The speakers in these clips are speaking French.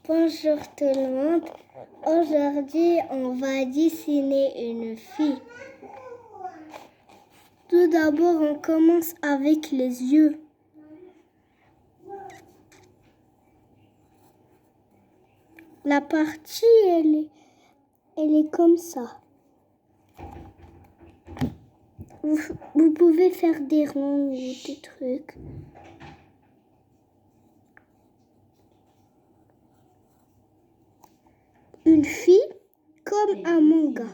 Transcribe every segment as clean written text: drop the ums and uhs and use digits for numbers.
Bonjour tout le monde. Aujourd'hui, on va dessiner une fille. Tout d'abord, on commence avec les yeux. La partie, elle est comme ça. Vous pouvez faire des ronds ou des trucs. Une fille comme un manga.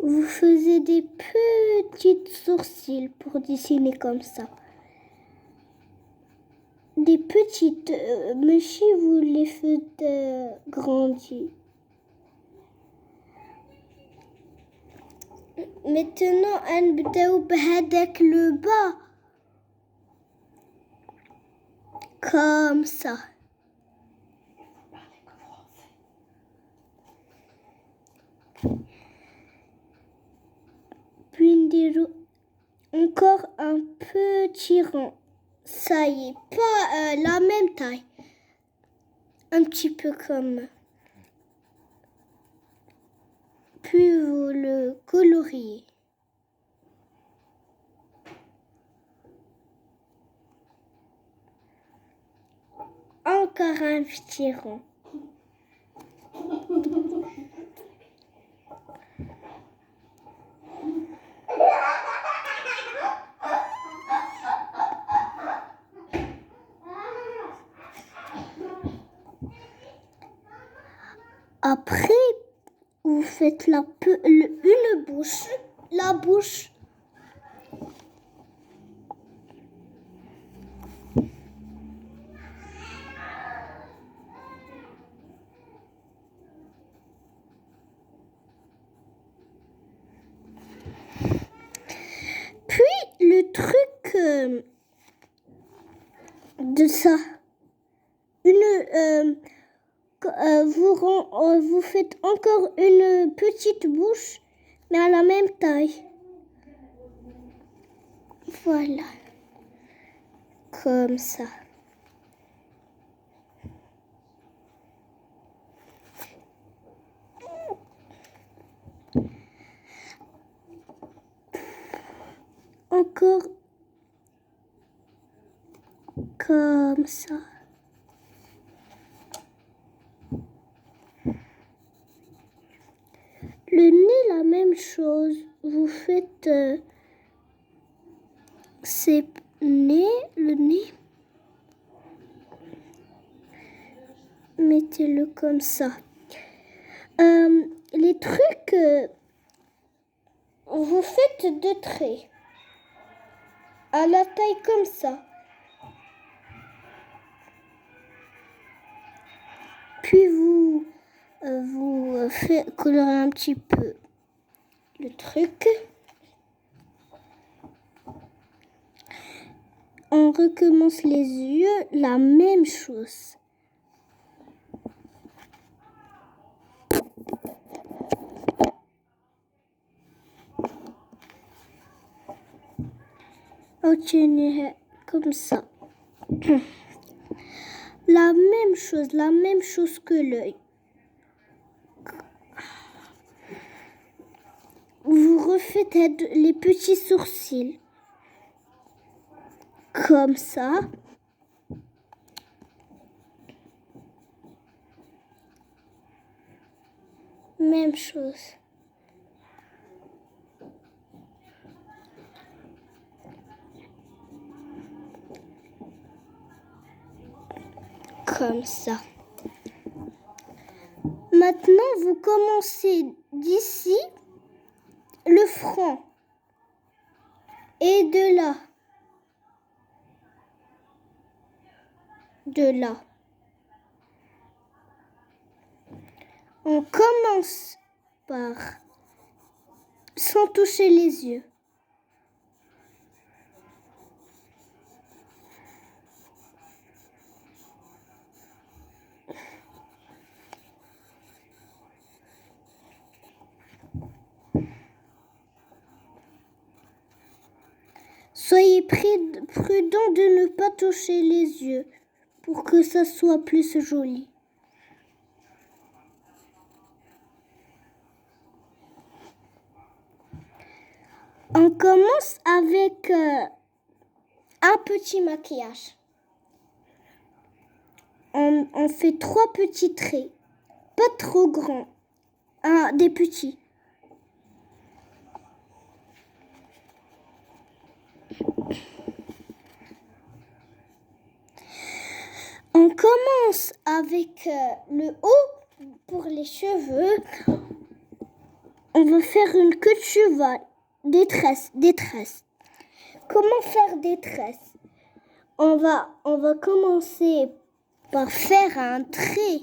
Vous faisiez des petites sourcils pour dessiner comme ça. Des petites, mais si vous les faites grandir. Maintenant, نبداو بهذاك le bas. Comme ça. Puis encore un petit rond. Ça y est, pas la même taille. Un petit peu comme. Puis vous le coloriez. Encore un petit rond. Après, vous faites une bouche. La bouche. Puis, le truc de ça. Vous faites encore une petite bouche, mais à la même taille. Voilà. Comme ça. Encore comme ça. Le nez, la même chose. Vous faites le nez. Mettez-le comme ça. Les trucs, vous faites 2 traits. À la taille comme ça. Puis vous faites colorer un petit peu le truc. On recommence les yeux, la même chose. Obtenez comme ça. La même chose que l'œil. Vous refaites les petits sourcils. Comme ça. Même chose. Comme ça. Maintenant, vous commencez d'ici le front. Et de là. De là. On commence par sans toucher les yeux. Soyez prudent de ne pas toucher les yeux pour que ça soit plus joli. On commence avec un petit maquillage. On fait 3 petits traits, pas trop grands, des petits. On commence avec le haut pour les cheveux. On va faire une queue de cheval, des tresses. Comment faire des tresses? On va commencer par faire un trait.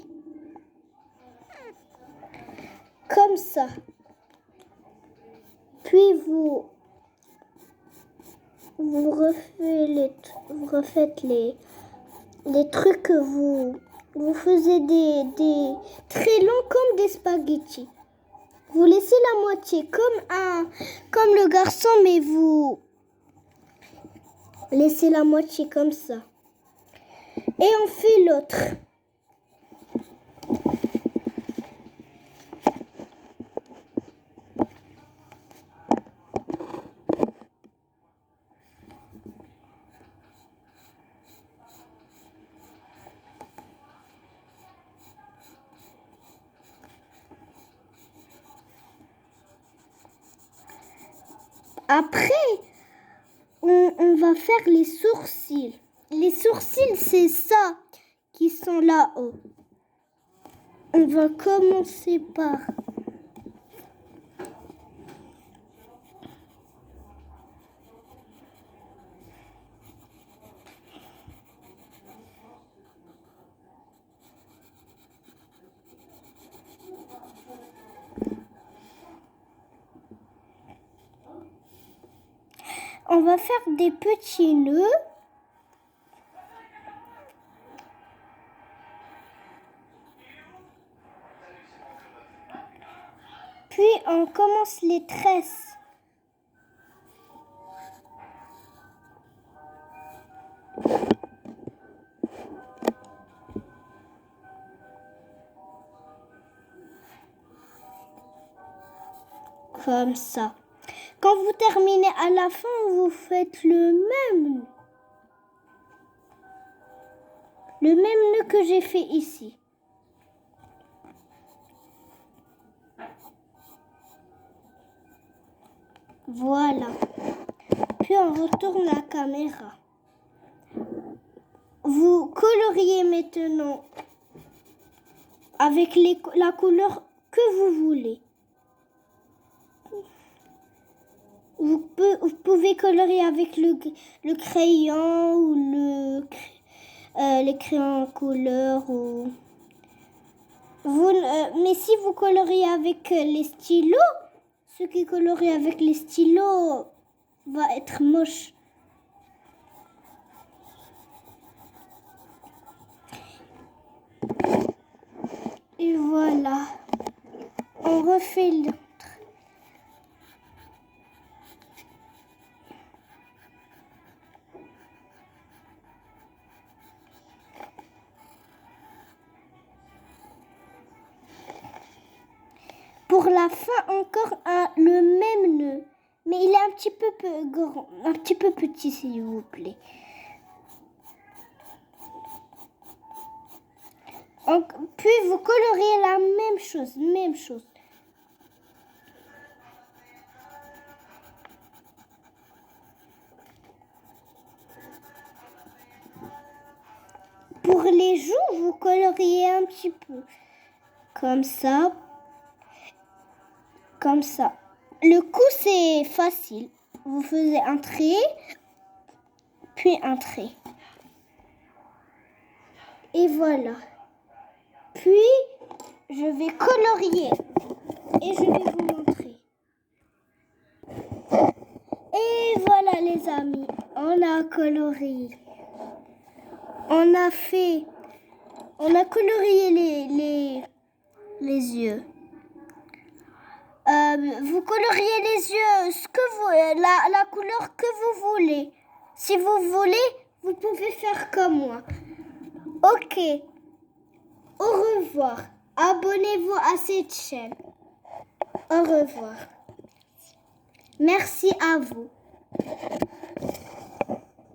Comme ça. Puis vous refaites les trucs que vous faisiez des traits longs comme des spaghettis. Vous laissez la moitié comme le garçon, mais vous laissez la moitié comme ça. Et on fait l'autre. Après, on va faire les sourcils. Les sourcils, c'est ça qui sont là-haut. On va commencer par... On va faire des petits nœuds. Puis on commence les tresses. Comme ça. Quand vous terminez à la fin, vous faites le même nœud que j'ai fait ici. Voilà. Puis on retourne la caméra. Vous coloriez maintenant avec la couleur que vous voulez. Vous pouvez colorier avec le crayon ou les crayons en couleur. Mais si vous coloriez avec les stylos, ce qui colorie avec les stylos va être moche. Et voilà. On refait l'autre. Pour la fin, encore le même nœud. Mais il est un petit peu grand, un petit peu petit, s'il vous plaît. Puis vous coloriez la même chose. Pour les joues, vous coloriez un petit peu. Comme ça. Le cou, c'est facile. vous faisiez un trait, puis un trait. Et voilà. Puis, je vais colorier et je vais vous montrer. Et voilà les amis, on a colorié. On a colorié les yeux. Vous coloriez les yeux la couleur que vous voulez. Si vous voulez, vous pouvez faire comme moi. Ok. Au revoir. Abonnez-vous à cette chaîne. Au revoir. Merci à vous.